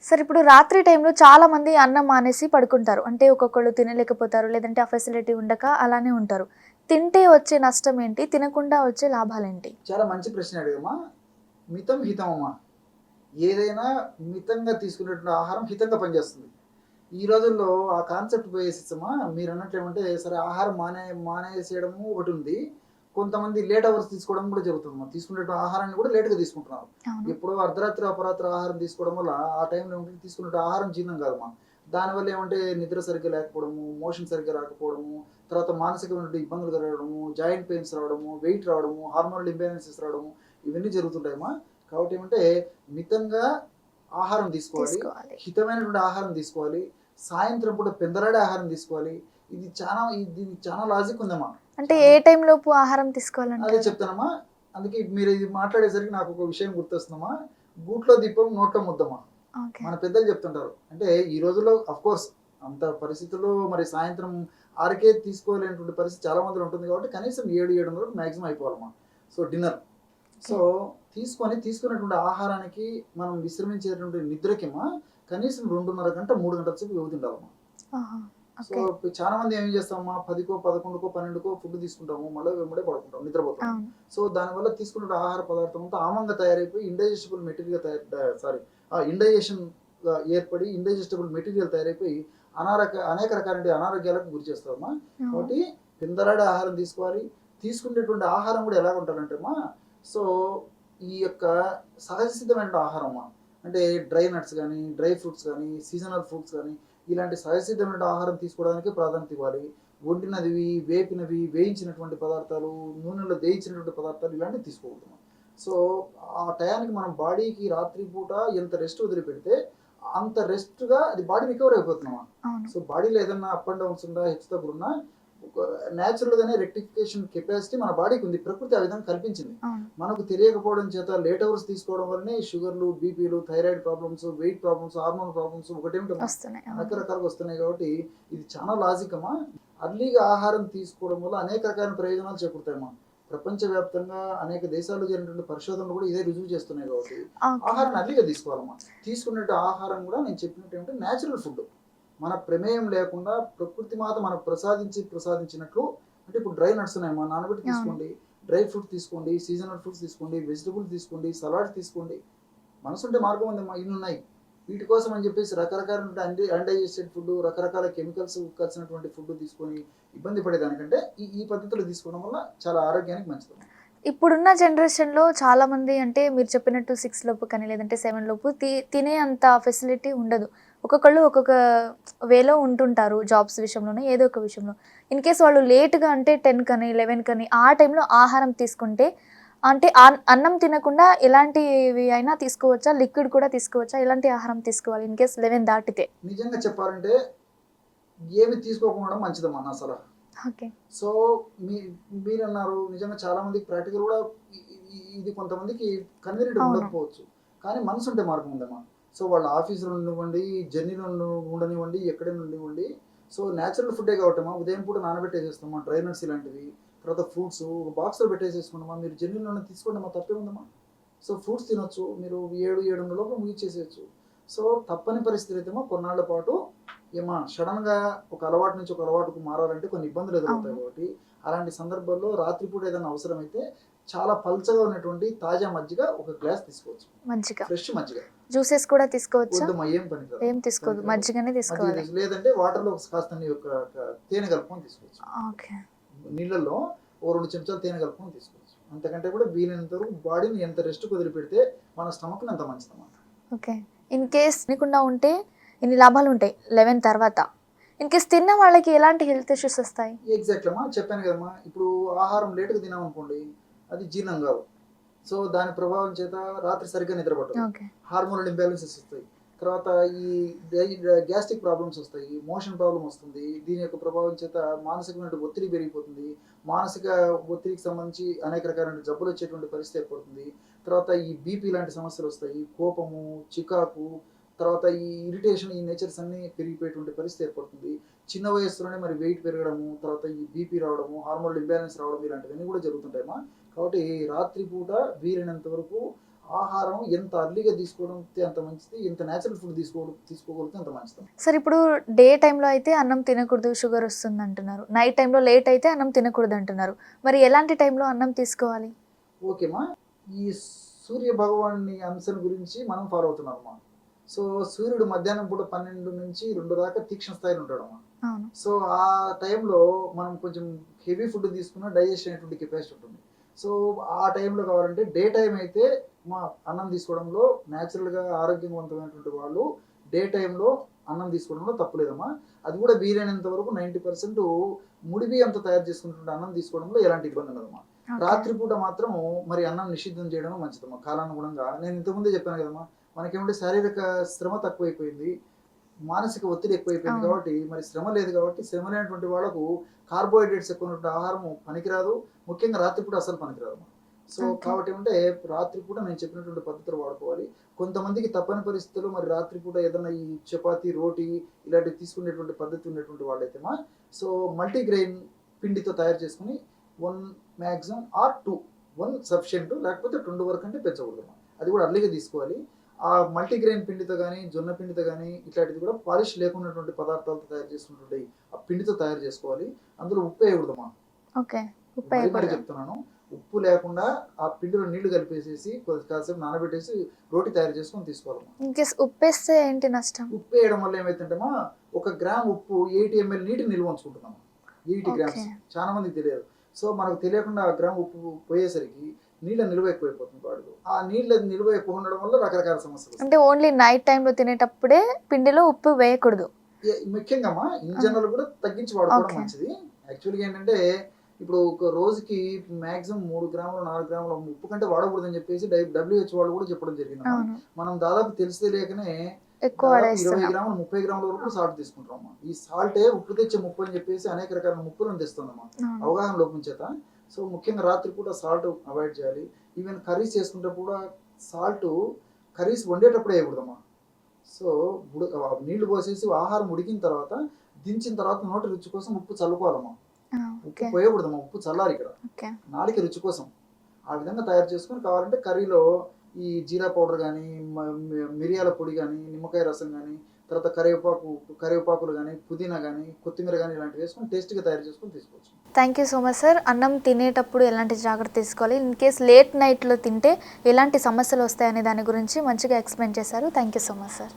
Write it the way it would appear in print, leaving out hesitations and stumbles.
సరే ఇప్పుడు రాత్రి టైంలో చాలా మంది అన్నం మానేసి పడుకుంటారు. అంటే ఒక్కొక్కళ్ళు తినలేకపోతారు. లేదంటే ఆ ఫెసిలిటీ ఉండక అలానే ఉంటారు. తింటే వచ్చే నష్టం ఏంటి? తినకుండా వచ్చే లాభాలేంటి? చాలా మంచి ప్రశ్న అడిగామా. మితం హితమమ్మా. ఏదైనా మితంగా తీసుకునేటువంటి ఆహారం హితంగా పనిచేస్తుంది. ఈ రోజుల్లో ఆ కాన్సెప్ట్ పోయేసేసమ్మా. మీరన్నట్లు ఏమంటే సరే ఆహారం మానేసేయడము ఒకటుంది. కొంతమంది లేట్ అవర్స్ తీసుకోవడం కూడా జరుగుతుందమ్మా. తీసుకునేటువంటి ఆహారాన్ని కూడా లేట్‌గా తీసుకుంటున్నారు. అవును. ఎప్పుడో అర్ధరాత్రి, అపరాత్రి ఆహారం తీసుకోవడం వల్ల ఆ టైంలో ఏమంటే తీసుకునే ఆహారం జీర్ణం కాదమ్మా. దానివల్ల ఏమంటే నిద్ర సరిగ్గా లేకపోవడము, మోషన్ సరిగ్గా రాకపోవడము, తర్వాత మానసికమైనటువంటి ఇబ్బందులు కలగడము, జాయింట్ పెయిన్స్ రావడము, వెయిట్ రావడము, హార్మోనల్ ఇంబాలెన్సెస్ రావడము ఇవన్నీ జరుగుతుంటాయమ్మా. కాబట్టి ఏమంటే మితంగా ఆహారం తీసుకోవాలి. తీసుకోవాలి. హితమైనటువంటి ఆహారం తీసుకోవాలి. సాయంత్రం పూట పెందలాడే ఆహారం తీసుకోవాలి. దీనికి చాలా లాజిక్ ఉందమ్మా. అంటే చాలా ఏ టైం లోపు ఆహారం అదే తీసుకోవాలంటారు? చెప్తానమ్మా. అందుకే మీరు ఇది మాట్లాడేసరికి నాకు ఒక విషయం గుర్తొస్తుందమ్మా. గూట్లో దీపం నోట్లో ముద్దమ్మా. ఓకే. మన పెద్దలు చెప్తుంటారు. అంటే ఈ రోజుల్లో ఆఫ్‌కోర్స్ అంత పరిస్థితుల్లో మరి సాయంత్రం 6కే తీసుకోలేనటువంటి పరిస్థితి చాలా మందిలో ఉంటుంది కాబట్టి కనీసం 7, 7:30 మాక్సిమం అయిపోవాలమ్మా. So dinner. సో తీసుకున్నటువంటి ఆహారానికి మనం విశ్రమించేటువంటి నిద్రకేమో కనీసం 2:30 గంట, 3 గంటల సేపు వ్యవధి ఉండాలమ్మా. ఆహా! So okay. చాలా మంది ఏం చేస్తామమ్మా 10కో, 11కో, 12కో ఫుడ్ తీసుకుంటాము. మళ్ళీ వెంబడే పడుకుంటాం, నిద్రపోతాం. అవును. సో దానివల్ల తీసుకున్న ఆహార పదార్థం అంతా ఆమంగా తయారైపోయి ఇండైజెస్టిబుల్ మెటీరియల్ ఇండైజెషన్ ఏర్పడి ఇండైజెస్టిబుల్ మెటీరియల్ తయారైపోయి అనేక రకాల అనారోగ్యాలకు గురి చేస్తామమ్మా. అవును. కాబట్టి పిందలాడే ఆహారం తీసుకోవాలి. తీసుకునేటువంటి ఆహారం కూడా ఎలా ఉండాలంటే అమ్మా, సో ఈ యొక్క సహజ సిద్ధమైన ఆహారం అమ్మా. అంటే డ్రై నట్స్ కానీ, డ్రై ఫ్రూట్స్ కానీ, సీజనల్ ఫ్రూట్స్ కానీ ఇలాంటి సహజ సిద్ధమైన ఆహారం తీసుకోవడానికి ప్రాధాన్యత ఇవ్వాలి. వండినవి, వేపినవి, వేయించినటువంటి పదార్థాలు, నూనెలో వేయించినటువంటి పదార్థాలు ఇలాంటివి తీసుకోకూడదు. సో ఆ టయానికి మనం బాడీకి రాత్రి పూట ఎంత రెస్ట్ వదిలిపెడితే అంత రెస్ట్‌గా అది బాడీ రికవర్ అయిపోతుందమ్మా. అవును. సో బాడీలో ఏదన్నా అప్ అండ్ డౌన్స్ ఉన్నా, హెచ్చుతగ్గులున్నా న్యాచురల్‌గానే రెక్టిఫికేషన్ కెపాసిటీ మన బాడీకి ఉంది. ప్రకృతి ఆ విధంగా కల్పించింది. అవును. మనకు తెలియకపోవడం చేత లేట్ అవర్స్ తీసుకోవడం వల్లనే షుగర్‌లు, బీపీలు, thyroid problems, weight problems, hormone problems ఒకటేమిటమ్మా వస్తున్నాయి. అవును. రకరకాలుగా వస్తున్నాయి. కాబట్టి ఇది చాలా లాజిక్ అమ్మా. అర్లీగా ఆహారం తీసుకోవడం వల్ల అనేక రకాల ప్రయోజనాలు చేకూరుతాయమ్మా. ప్రపంచవ్యాప్తంగా అనేక దేశాల్లో జరిగినటువంటి పరిశోధనలు కూడా ఇదే రుజువు చేస్తున్నాయి. కాబట్టి ఓకే. ఆహారాన్ని అర్లీగా తీసుకోవాలమ్మా. తీసుకునే ఆహారం కూడా నేను చెప్పినట్టు ఏమంటే న్యాచురల్ ఫుడ్. మన ప్రమేయం లేకుండా ప్రకృతి మాత మనకు ప్రసాదించినట్లు. అంటే ఇప్పుడు డ్రై నట్స్ ఉన్నాయమ్మా, నానబెట్టి అవును. తీసుకోండి. డ్రై ఫ్రూట్ తీసుకోండి, సీజనల్ ఫ్రూట్స్ తీసుకోండి, వెజిటబుల్ తీసుకోండి, సలాడ్ తీసుకోండి. మనసుంటే మార్గం ఉందమ్మా. ఇన్ని ఉన్నాయి. వీటి కోసం అని చెప్పేసి రకరకాల అన్‌డైజెస్టెడ్ ఫుడ్, రకరకాల కెమికల్స్ కలిసినటువంటి ఫుడ్ తీసుకొని ఇబ్బంది పడేదానికంటే ఈ ఈ పద్ధతులు తీసుకోవడం వల్ల చాలా ఆరోగ్యానికి మంచిదమ్మా. ఇప్పుడున్న జనరేషన్‌లో చాలామంది అంటే మీరు చెప్పినట్టు 6 లోపు కానీ, లేదంటే 7 లోపు తినే అంత ఫెసిలిటీ ఉండదు. ఒక్కొక్కళ్ళు ఒక్కొక్క వేలో ఉంటుంటారు. జాబ్స్ విషయంలోనో, ఏదో ఒక విషయంలో. ఇన్ కేస్ వాళ్ళు లేట్‌గా అంటే 10 కని, 11 కని ఆ టైంలో ఆహారం తీసుకుంటే అంటే అన్నం తినకుండా ఎలాంటివి అయినా తీసుకోవచ్చా? లిక్విడ్ కూడా తీసుకోవచ్చా? ఎలాంటి ఆహారం తీసుకోవాలి ఇన్ కేస్ 11 దాటితే? నిజంగా చెప్పాలంటే ఏమి తీసుకోకపోవడం మంచిదమ్మా నా సలహా. ఓకే. సో మీ మీరన్నారు నిజంగా చాలా మందికి ప్రాక్టికల్ కూడా ఇది కొంతమందికి కన్వీనియంట్ అవును. ఉండకపోవచ్చు. కానీ మనసుంటే మార్గం ఉందమ్మా. సో వాళ్ళ ఆఫీస్‌లో ఉండనివ్వండి, జర్నీలో ఉండనివ్వండి, ఎక్కడైనా ఉండనివ్వండి. సో నేచురల్ ఫుడ్డే కాబట్టమ్మా ఉదయం పూట నానబెట్టేసేస్తామా డ్రై నట్స్ ఇలాంటివి. తర్వాత ఫ్రూట్స్ ఒక బాక్స్‌లో పెట్టేసేసుకోండమ్మా. మీరు జర్నీలోనే తీసుకోండమ్మా, తప్పేముందమ్మా. సో ఫ్రూట్స్ తినొచ్చు. మీరు 7, 7:30 లోపు ముగించేసేయొచ్చు. సో తప్పని పరిస్థితి అయితేమో కొన్నాళ్ళ పాటు సడన్‌గా ఒక అలవాటు నుంచి ఒక అలవాటుకు మారాలంటే కొన్ని ఇబ్బందులు ఎదురవుతాయి. అవును. కాబట్టి అలాంటి సందర్భాల్లో రాత్రిపూట ఏదైనా అవసరమైతే చాలా పల్చగా ఉన్నటువంటి తాజా మజ్జిగ ఒక గ్లాస్ తీసుకోవచ్చు. మజ్జిగ. ఫ్రెష్ మజ్జిగ. జ్యూసెస్ కూడా తీసుకోవచ్చా? వద్దమ్మా, ఏం పనికిరాదు. ఏం తీసుకోవద్దు. పనికిరాదు. మజ్జిగనే మజ్జిగ తీసుకోవాలి. లేదంటే వాటర్‌లో కాస్త తేనె కలుపుకొని తీసుకోవచ్చు. ఓకే. నీళ్ళల్లో ఓ 2 చెంచాలు తేనె కలుపుకొని తీసుకోవచ్చు. అంతకంటే కూడా వీలైనంత వరకు బాడీని ఎంత రెస్ట్ వదిలిపెడితే మన స్టమక్‌ని అంత మంచిదన్నమాట. ఓకే. ఇన్ కేస్ తినకుండా ఉంటే ఇన్ని లాభాలుంటాయి 11 తర్వాత. ఇన్ కేస్ తిన్న వాళ్ళకి ఎలాంటి హెల్త్ ఇష్యూస్ వస్తాయి? ఎగ్జాక్ట్‌లీ అమ్మా. చెప్పాను కదమ్మా. ఇప్పుడు ఆహారం లేట్‌గా తిన్నామనుకోండి, అది జీర్ణం కాదు. సో దాని ప్రభావం చేత రాత్రి సరిగ్గా నిద్ర పట్టదు. ఓకే. హార్మోనల్ ఇంబాలెన్సెస్ వస్తాయి. తర్వాత ఈ గ్యాస్ట్రిక్ ప్రాబ్లమ్స్ వస్తాయి. మోషన్ ప్రాబ్లమ్ వస్తుంది. దీని యొక్క ప్రభావం చేత మానసికమైన ఒత్తిడి పెరిగిపోతుంది. మానసిక ఒత్తిడికి సంబంధించి అనేక రకాలైన జబ్బులు వచ్చేటువంటి పరిస్థితి ఏర్పడుతుంది. తర్వాత ఈ బీపీ లాంటి సమస్యలు వస్తాయి. కోపము, చికాకు, తర్వాత ఈ ఇరిటేషన్, ఈ నేచర్స్ అన్నీ పెరిగిపోయేటువంటి పరిస్థితి ఏర్పడుతుంది. చిన్న వయస్సులోనే మరి వెయిట్ పెరగడము, తర్వాత ఈ బీపీ రావడము, హార్మోనల్ ఇంబాలెన్స్ రావడం ఇలాంటివన్నీ కూడా జరుగుతుంటాయమ్మా. కాబట్టి రాత్రి పూట వీలైనంత వరకు ఆహారం ఎంత అర్లీగా తీసుకోవడం అంత మంచిది, ఎంత న్యాచురల్ ఫుడ్ తీసుకోగలిగితే అంత మంచిది. సార్ ఇప్పుడు డే టైంలో అయితే అన్నం తినకూడదు, షుగర్ వస్తుంది అంటున్నారు. నైట్ టైంలో లేట్ అయితే అన్నం తినకూడదు అంటున్నారు. మరి ఎలాంటి టైంలో అన్నం తీసుకోవాలి? ఓకేమా, ఈ సూర్య భగవాన్ని అంశం గురించి మనం ఫాలో అవుతున్నామమ్మా. సో సూర్యుడు మధ్యాహ్నం పూట 12 నుంచి 2 దాకా తీక్షణ స్థాయిలో ఉంటాడమ్మా. అవును. సో ఆ టైంలో మనం కొంచెం హెవీ ఫుడ్ తీసుకున్న డైజెషన్ అనేటువంటి కెపాసిటీ ఉంటుంది. సో ఆ టైంలో కావాలంటే డే టైం అయితే మా అన్నం తీసుకోవడంలో న్యాచురల్గా ఆరోగ్యవంతమైనటువంటి వాళ్ళు డే టైంలో అన్నం తీసుకోవడంలో తప్పులేదమ్మా. అది కూడా వీలైనంత వరకు 90% ముడి బియ్యంతో తయారు చేసుకున్నటువంటి అన్నం తీసుకోవడంలో ఎలాంటి ఇబ్బంది ఉండదమ్మా. ఓకే. రాత్రిపూట మాత్రం మరి అన్నం నిషిద్ధం చేయడం మంచిదమ్మా. కాలానుగుణంగా నేను ఇంతకుముందే చెప్పాను కదమ్మా, మనకేమంటే శారీరక శ్రమ తక్కువైపోయింది, మానసిక ఒత్తిడి ఎక్కువైపోయింది. అవును. కాబట్టి మరి శ్రమ లేదు, కాబట్టి శ్రమ లేనటువంటి వాళ్ళకు కార్బోహైడ్రేట్స్ ఎక్కువ ఉన్నటువంటి ఆహారం పనికిరాదు, ముఖ్యంగా రాత్రిపూట అసలు పనికిరాదు. So okay. కాబట్టి అంటే రాత్రిపూట నేను చెప్పినటువంటి పద్ధతులు వాడుకోవాలి. కొంతమందికి తప్పని పరిస్థితుల్లో మరి రాత్రిపూట ఏదైనా ఈ చపాతీ, రోటీ ఇలాంటివి తీసుకునేటువంటి పద్ధతి ఉన్నటువంటి వాళ్ళైతేమా, సో మల్టీగ్రెయిన్ పిండితో తయారు చేసుకుని 1 మ్యాక్సిమం ఆర్ 2, 1 సఫిషియెంట్, లేకపోతే 2 వరకు అంటే పెంచకూడదు. అది కూడా అర్లీగా తీసుకోవాలి. ఆ మల్టీగ్రెయిన్ పిండితో కానీ, జొన్న పిండితో కానీ ఇట్లాంటిది కూడా పాలిష్ లేకున్నటువంటి పదార్థాలతో తయారు చేసుకున్నటువంటి ఆ పిండితో తయారు చేసుకోవాలి. అందులో ఉప్పు వేయకూడదమ్మా. ఓకే. ఉప్పు మరి వేయకూడదు. చెప్తున్నాను, ఉప్పు లేకుండా ఆ పిండిలో నీళ్లు కలిపేసేసి కాసేపు నానబెట్టేసి రోటీ తయారు చేసుకొని తీసుకోవాలమ్మా. ఇన్కేస్ ఉప్పు వేస్తే ఏంటి నష్టం? ఉప్పు వేయడం వల్ల ఏమైతుందమ్మా, 1 గ్రామ్ ఉప్పు 80 ml నీటిని నిల్వ ఉంచుకుంటున్నాము. 80 ఓకే. గ్రామ్స్ చాలా మందికి తెలియదు. సో మనకు తెలియకుండా ఆ గ్రామ్ ఉప్పు పోయేసరికి నీళ్ళ నిల్వ ఎక్కువైపోతుంది వాడు. ఆ నీళ్ళ నిల్వ ఎక్కువ ఉండడం వల్ల రకరకాల సమస్యలు వస్తాయి. అంటే ఓన్లీ నైట్ టైంలో తినేటప్పుడే పిండిలో ఉప్పు వేయకూడదు. ముఖ్యంగా ఇన్ జనరల్ కూడా తగ్గించి వాడుకోవడం ఓకే. మంచిది. యాక్చువల్గా ఏంటంటే ఇప్పుడు ఒక రోజుకి మాక్సిమం 3 గ్రాములు 4 గ్రాముల ఉప్పు కంటే వాడకూడదని చెప్పేసి WHO వాళ్ళు కూడా చెప్పడం జరిగింది. అవును. మనం దాదాపు తెలిసి తెలియకనే ఎక్కువ దాదాపు 20 వాడేస్తున్నాం. గ్రాములు 30 గ్రాముల వరకు సాల్ట్ తీసుకుంటాం. ఈ సాల్టే ఉప్పు తెచ్చే ముప్పు అని చెప్పేసి అనేక రకాల ముప్పులను తెస్తుందమ్మా అవును. అవగాహన లోపం చేత. సో ముఖ్యంగా రాత్రిపూట సాల్ట్ అవాయిడ్ చేయాలి. ఈవెన్ కర్రీస్ చేసుకుంటే కూడా సాల్ట్ కర్రీస్ వండేటప్పుడే వేయకూడదమ్మా. సో నీళ్లు పోసేసి ఆహారం ఉడికిన తర్వాత దించిన తర్వాత నోటి రుచి కోసం ఉప్పు చల్లుకోవాలమ్మా. ఉప్పు ఓకే. పోయకూడదమ్మా, ఉప్పు చల్లాలి ఇక్కడ ఓకే. నాలుక రుచి కోసం. ఆ విధంగా తయారు చేసుకొని కావాలంటే కర్రీలో ఈ జీరా పౌడర్ కానీ, మిరియాల పొడి కానీ, నిమ్మకాయ రసం కానీ, తర్వాత కరివేపాకులు కానీ, పుదీనా కానీ, కొత్తిమీర కానీ ఇలాంటివి వేసుకొని టేస్ట్గా తయారు చేసుకొని తీసుకోవచ్చు. Thank you so much sir. అన్నం తినేటప్పుడు ఎలాంటి జాగ్రత్త తీసుకోవాలి, ఇన్ కేస్ లేట్ నైట్లో తింటే ఎలాంటి సమస్యలు వస్తాయనే దాని గురించి మంచిగా ఎక్స్ప్లెయిన్ చేశారు. Thank you so much sir.